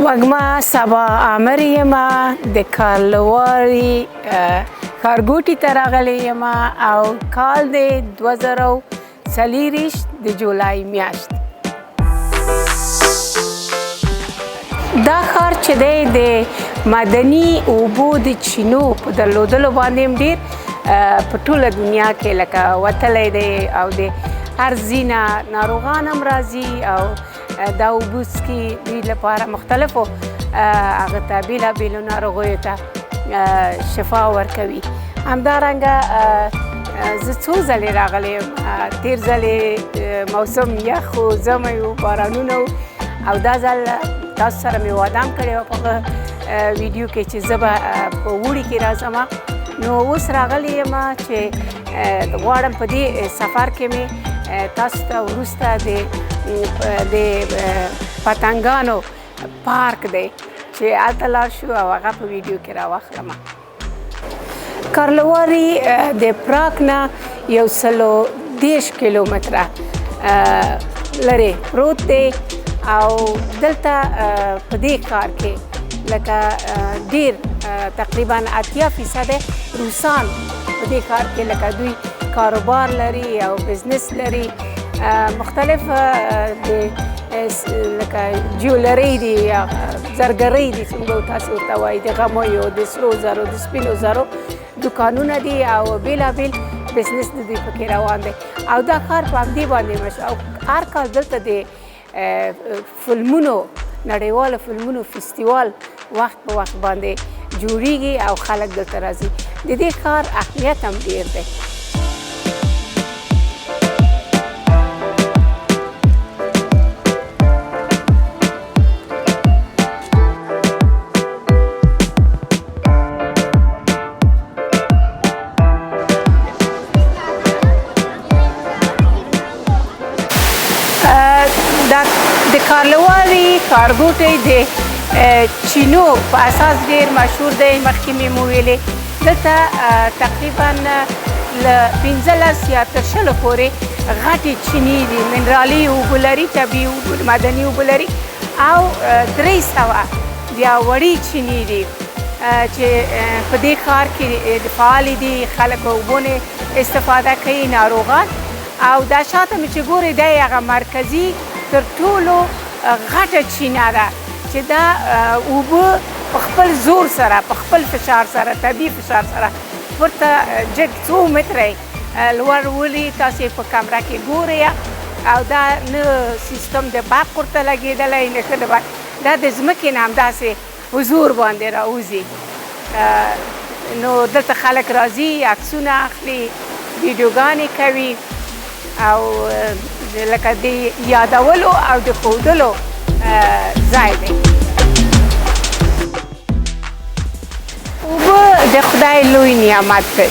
وږمه سبا عامر یم د کارلواري ښارګوټي ته راغلی یم او کال دی 2024 د جولای میاشت. دا ښار چې دی د معدني اوبو د چینو په درلودلو باندې هم ډېر په ټوله دنیا کې لکه وتلی دی او د هر ځای نه ناروغان هم راځي او دا اوبه څښي دوی لپاره مختلفو هغه ته بېلابېلو ناروغیو ته شفا ورکوي. همدارنګه زه څو ځلې راغلی یم. تېر ځلې موسم یخ و، ژمی و، بارانونه و او دا ځل تاسو سره مې وعده هم کړې وه په هغه ویډیو کې چې زه به په اوړي کې راځم. نو اوس راغلی یم چې غواړم په دې سفر کې مې تاسو ته وروسته د پتنګانو پارک دی چې هلته لاړ شو او هغه په ویډیو کې راواخلم. کارلواري د پراګ نه 130 کیلومتره لرې پروت دی او دلته په دې ښار کې لکه ډېر تقریبا 80% روسان په دې ښار کې لکه دوی کاروبار لري او بزنس لري. مختلف لکه جیولري دي یا زرګرۍ دي څنګه تاسو ورته وایي، د غمیو، د سرو زرو، د سپینو زرو دوکانونه دي او بېلابېل بزنس د دوی پکې روان دی او دا ښار په همدې باندې مشهور او هر کال دلته د فلمونو نړیوالو فلمونو فستیوال وخت په وخت باندې جوړیږي او خلک دلته راځي. د دې ښار اهمیت هم ډېر دی. د کارلواري ښارګوټی د چینو په اساس ډېر مشهور دی. مخکې مې مو ویلې دلته تقریبا له 15 یا تر 20 پورې غټې چینې دي، منرالي اوبه لري، طبیعي اوبه، معدني اوبه لري او 300 بیا وړې چینې دي چې په دې ښار کې فعالې دي. خلک اوبو نه استفاده کوي، ناروغان. او دا شاته مې چې ګورې دی هغه مرکزي تر ټولو غټه چینه ده چې دا اوبه په خپل زور سره، په خپل فشار سره، طبیعي فشار سره ورته جګ 2 متره لوړ ولي. تاسو په کامره کې ګورئ او دا نه سیستم د برق ورته لګېدلی نه ښه د برق، دا د ځمکې نه همداسې په زور باندې راوځي. نو دلته خلک راځي، عکسونه اخلي، ویډیوګانې کوي او لکه د یادولو او د ښودلو ځای دی. اوبه د خدای لوی نعمت دی.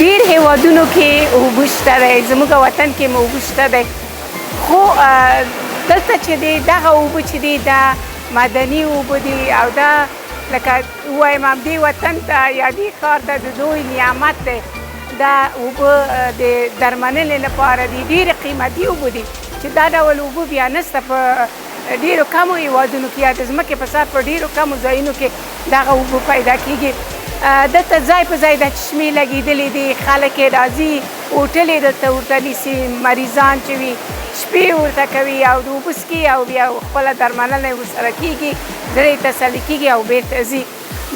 ډېر هېوادونو کې اوبه شته دی، زموږ وطن کې هم اوبه شته دی، خو دلته چې دی دغه اوبه چې دی دا معدني اوبه دي او دا لکه ووایم همدې وطن ته یا دې ښار ته د دوی نعمت دی. دا اوبه د درملنې لپاره دي، ډېرې قیمتي اوبه دي چې دا ډول اوبه بیا نشته په ډېرو کمو هېوادونو کې یا د ځمکې په سر په ډېرو کمو ځایونو کې دغه اوبه پیدا کېږي. دلته ځای په ځای د چشمې لګېدلې دي، خلک یې راځي، هوټلې دلته ورته نیسي، مریضان چې وي شپې ورته کوي او د اوبه څښي او بیا خپله درملنه یې ورسره کېږي، زړه یې تسلي کېږي او بېرته ځي.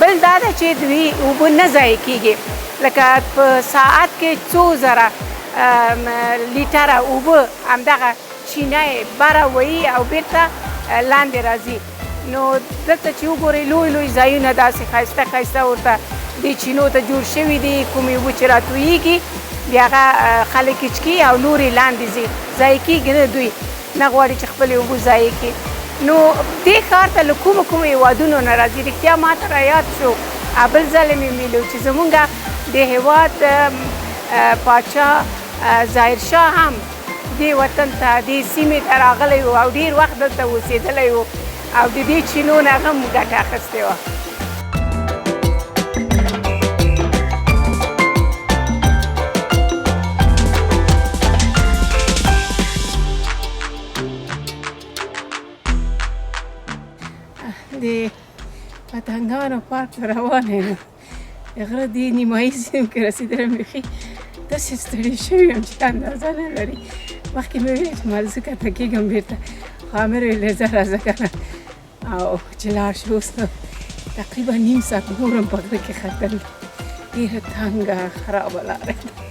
بل دا ده چې دوی اوبه نه ضایع کېږي، لکه په ساعت کې 2000 لیټره اوبه همدغه چینه یې بره وهي او بېرته لاندې راځي. نو دلته چې وګورئ لوی لوی ځایونه داسې ښایسته ښایسته ورته دې چینو ته جوړ شوي دي، کومې اوبه چې راتویږي بیا هغه خلک یې څښي او نور یې لاندې ځي، ضایع کېږي نه، دوی نه غواړي چې خپلې اوبه ضایع کړي. نو دې ښار ته له کومو هېوادونو نه راځي. رښتیا ماته رایاد شو بل ځل مې ویلو چې زمونږ د هېواد پاچا ظاهرشاه هم دې وطن ته دې سیمې ته راغلی و او ډېر وخت دلته اوسېدلی و او د دې چینو نه هم ګټه اخیستې وه. د پتنګانو پارک ته روانه یم. د غره دې نیمایي سیمې کې رسېدلم. بیخي داسې ستړې شوې یم چې اندازه نه لري. مخکې مې ویلې چې مال زه کښته کېږم بېرته، خو امیر ویلې ځه راځه که نه او چې لاړ شو. اوس تقریبا نیم ساعت نورم په غره کې ختل. ډېره تنګه خرابه لاره ده.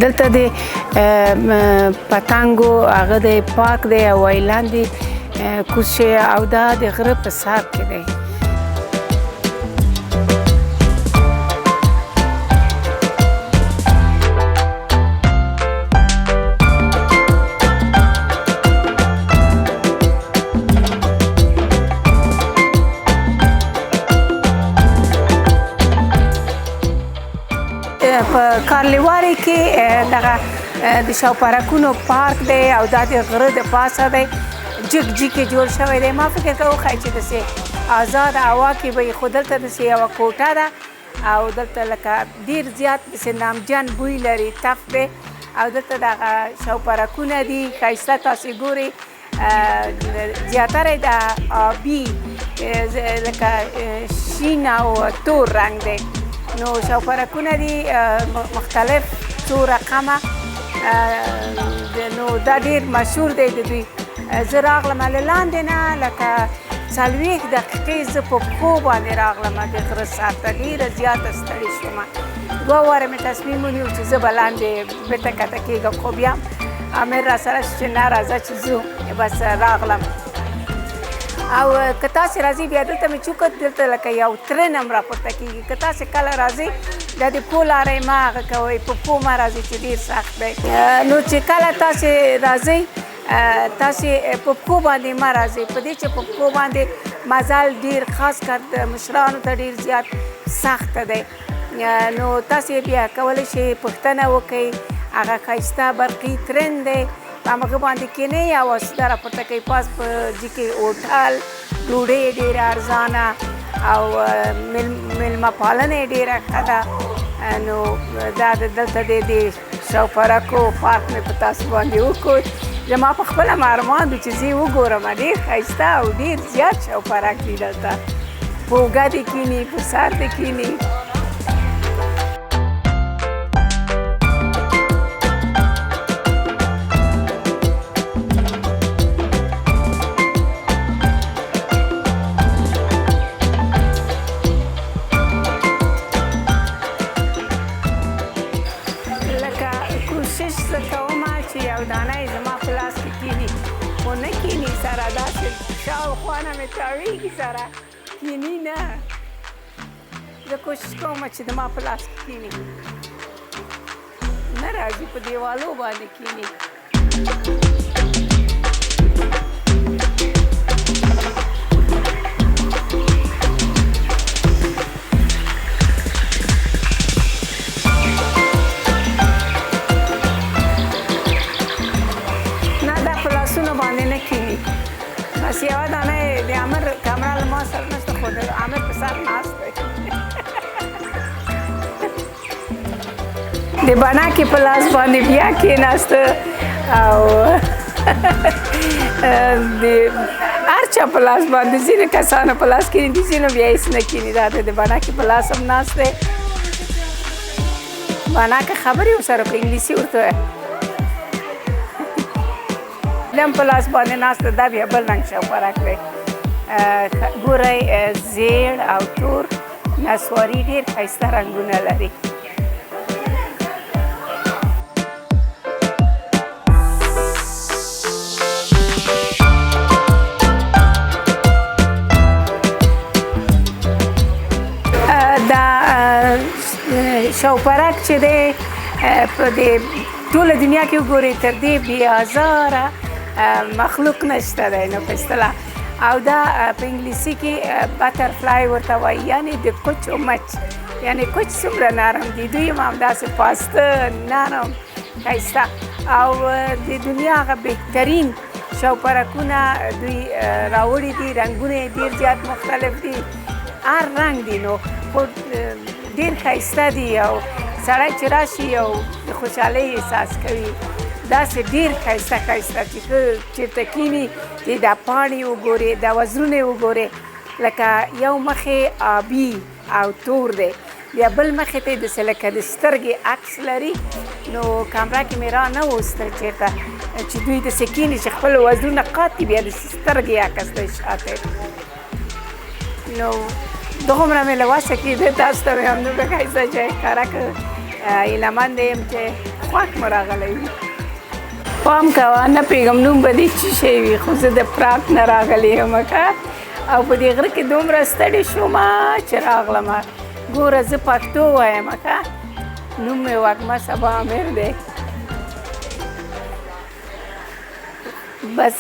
دلته د پتنګو هغه د پارک دی او اعلان دی کوز شوی او دا د غره په سر کې دی. په کارلوی واري کې دغه د شوپرکانو پارک دی او دا د غره د پاسه دی، جګ جګ جوړ شوی دی. ما فکر کوم چې داسې آزاد هوا کې به خو دلته داسې یوه کوټه ده او دلته لکه ډېر زیات داسې نمجن بوی لري، تف دی او دلته دغه شوپرکونه دي ښایسته. تاسې ګورئ زیاتره د آبي لکه شین او تور رنګ دی. نو شوپرکونه دي مختلف څو رقمه، نو دا ډېر مشهور دی د دوی. زه راغلم له لاندې نه لکه 40 دقیقې زه په پښو باندې راغلم د غره سر ته. ډېره زیاته ستړې شومه. 2 واره مې تصمیم ونیو چې زه به لاندې بېرته کښته کېږم، خو بیا امیر را سره چې نه راځه چې ځو. بس راغلم او که تاسې راځئ بیا دلته مې چوکت دلته لکه یو ترن هم راپورته کېږي. که تاسې کله راځئ دا د پښو لارې مه هغه کوئ، په پښو مه راځئ چې ډېر سخت دی. نو چې کله تاسې راځئ تاسې په پښو باندې مه راځئ، په دې چې په پښو باندې مزل ډېر خاص کر د مشرانو ته ډېر زیات سخته دی. نو تاسې بیا کولی شئ پوښتنه وکئ. هغه ښایسته برقي ترن دی، په همغه باندې کېنئ او سیده راپورته کوئ. پاس په دې کې هوټل، ډوډۍ ډېره ارزانه او میلمه پالنه یې ډېره ښه ده. نو دا دلته د شوپرکو پارک مې په تاسو باندې وښود. زما په خپله ارمان دی چې زه یې وګورم. ډېر ښایسته او ډېر زیات شوپرک دي دلته. په اوږه دې کښېني، په سر دې کښېني. شاوخوا نه مې تاویږي سره کیني نه. زه کوشش کوم چې د ما په لاس کې کیني نه راځي، په دیوالو باندې کیني. نه دا په لاسونو باندې نه کیني. بس یوه دانه د امر کامره له ما سره نشته، خو د امر په سر ناست دی. د بنکې په لاس باندې بیا کېناسته او د هر چا په لاس باندې ځینې کسانو په لاس کېني دي، ځینو بیا هېڅ نه کېني. دا د بنکې په لاس هم ناست دی. بنکه خبرې ورسره په انګلیسي ورته وایه. لم په لاس باندې ناسته، دا بیا بل رنګ شوپرک دی. ګورئ زیړ او تور نسواري ډېر ښایسته رنګونه لري. شوپرک چې دی په دې ټوله دنیا کې وګورئ تر دې بېازاره مخلوق نشته دی نو په اصطلاح او دا په انګلیسي کې بټرفلای ورته وایي یعنې د کوچو مچ یعنې کوچ څومره نرم دي دوی هم همداسې پاسته نرم ښایسته او د دنیا هغه بهترین شوپرکونه دوی راوړي دي رنګونه یې ډېر زیات مختلف دي هر رنګ دي نو خو ډېر ښایسته دي او سړی چې راشي او د خوشحالۍ احساس کوي داسې ډېر ښایسته ښایسته چې ښه چېرته کښېني چې دا پاڼې وګورې دا وزرونه یې وګورې لکه یو مخې آبي او تور دی بیا بل مخې ته یې داسې لکه د سترګې عکس لري نو کامره کې مې را نه وستل چېرته چې دوی داسې کښېني چې خپل وزرونه قاتي بیا داسې سترګې عکس دی شاته نو دومره مې له وسه کېده تاسو ته مې همدومره ښایسته ځای ښکاره کړ هیلهمنده یم چې خوښ مو راغلی وي پام کوه نه پوهېږم نوم به دې څه شی وي خو زه د پراګ نه راغلی یم که او په دې غره کې دومره ستړې شومه چې راغلمه ګوره زه پښتو وایم که نوم مې وږمه صبا امیر دی بس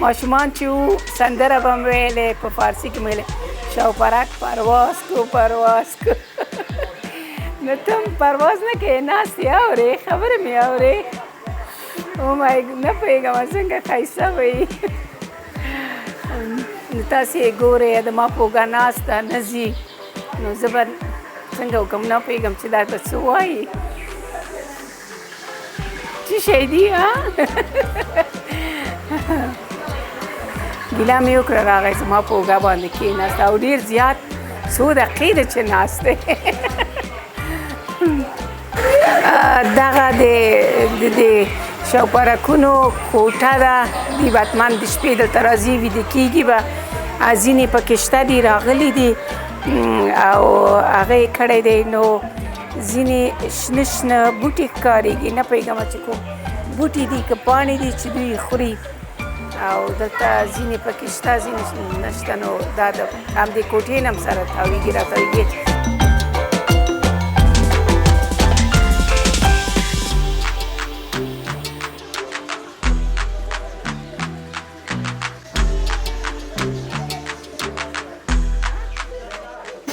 ماشومان چې وو سندره به مې ویلې په فارسي کې مې ویلې شوپرک پرواز کو پرواز کو نو ته هم پرواز نه کوې ناست یې اورې خبرې مې اورې او مای نه پوهېږم څنګه ښایسته به وي نو تاسې یې ګورئ د ما په اوږه ناسته نه ځي نو زه به څنګه وکړم نه پوهېږم چې دا ته څه وایي څه شی دي ګیله مې وکړه راغی زما په اوږه باندې کېناست او ډېر زیات څو دقیقې ده چې ناست دی دغه د شوپرکونو کوټه ده دوی بتمن د شپې دلته راځي ویده کېږي به ځینې پکې شته دي راغلي دي او هغه یې کړی دی نو ځینې شنه شنه بوټي ښکارېږي نه پوهېږم چې کوم بوټي دي که پاڼې دي چې دوی خوري او دلته ځینې پکې شته ځینې نشته نو دا د همدې کوټې نه هم سره تاویږي راتاویږي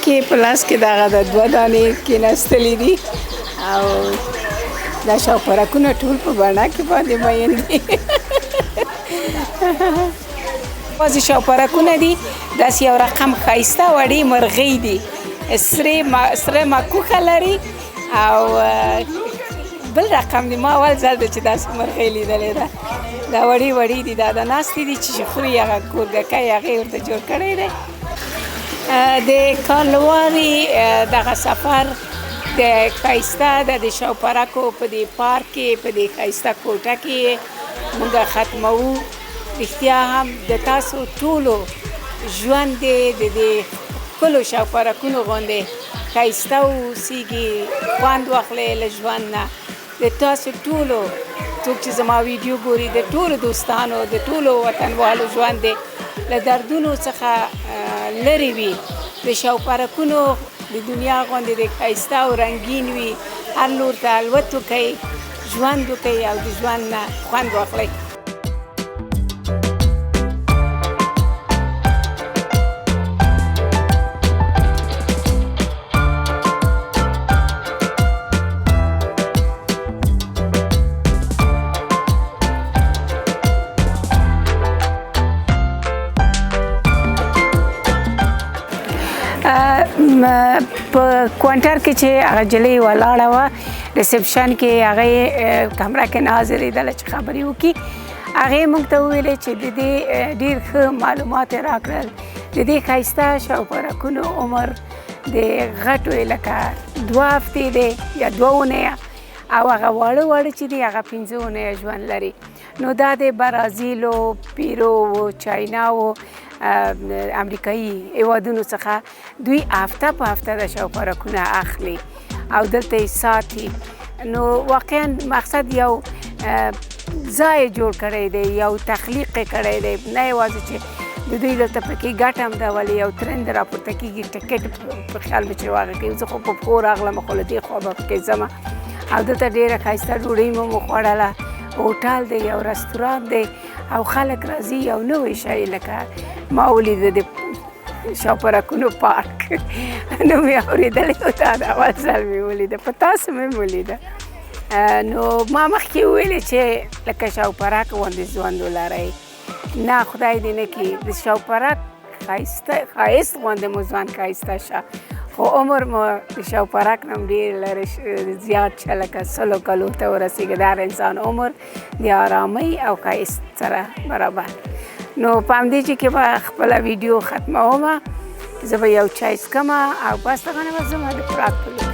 کې په لاس کې دغه د دوه دانې کېناستلي دي او دا شوپرکونه ټول په بڼه کې باندې مین دي بعضې شوپرکونه دي داسې یو رقم ښایسته وړې مرغۍ دي سره مکوښه لري او بل رقم دي ما اول ځل ده چې داسې مرغۍ لیدلې ده دا وړې وړې دي دا د ناستې دي چې خوري هغه کورګکی هغې ورته جوړ کړی دی د کارلواري دغه سفر د ښایسته د شوپرکو په دې پارک کې په دې ښایسته کوټه کې موږ ختموو رښتیا هم د تاسو ټولو ژوند دی د دې ښکلو شوپرکونو غوندې ښایسته واوسیږي خوند واخلئ له ژوند نه د تاسو ټولو څوک چې زما ویډیو ګوري د ټولو دوستانو د ټولو وطنوالو ژوند دی له دردونو څخه لرې وي د شوپرکونو د دنیا غوندې د ښایسته او رنګین وي هر لور ته الوت وکئ ژوند وکئ او د ژوند نه خوند واخلئ په کوانټر کې چې هغه جلۍ ولاړه وه ریسپشن کې هغه کمره کې ناظرېدله چې خبرې وکړي هغې موږ ته وویلې چې د دې ډېر ښه معلومات یې راکړل د دې ښایسته شوپرکونو عمر د غټو یې لکه 2 هفتې دی یا 2 اونۍ او هغه واړه واړه چې دي هغه 5 اونۍ ژوند لري نو دا د برازیل و پیرو و چاینا و امریکایي هیوادونو څخه دوی هفته په هفته د شوپرکونه اخلي او دلته یې ساتي نو واقعا مقصد یو ځای جوړ کړی دی یو تخلیق یې کړی دی نه یوازې چې د دوی دلته پکې ګټه هم ده ولې یو ترند راپورته کېږي ټکټ په خیال مې چې واخلئ زه خو په پښو راغلم خو له دې خوا به پکې ځمه او دلته ډېره ښایسته ډوډۍ مو وخوړله هوټل دی یو رستوران دی او خلک راځي یو نوی شی لکه ما ولیده د شوپرکانو پارک نو مې اورېدلی و دا د اول ځل مې ولیده په تاسو مې ولیده نو ما مخکې وویلې چې لکه شوپرک غوندې ژوند ولرئ نه خدای دې نه کړي د شوپرک ښایست غوندې مو ژوند ښایسته شه خو عمر مو د شوپرک نه هم ډېر لرې زیات شه لکه سلو کلو ته ورسېږي د هر انسان عمر د ارامۍ او ښایست سره برابر نو په همدې چې کې به خپله ویډیو ختمومه زه به یو چای څکمه او بس دغه نه به ځمه د پراګ په لور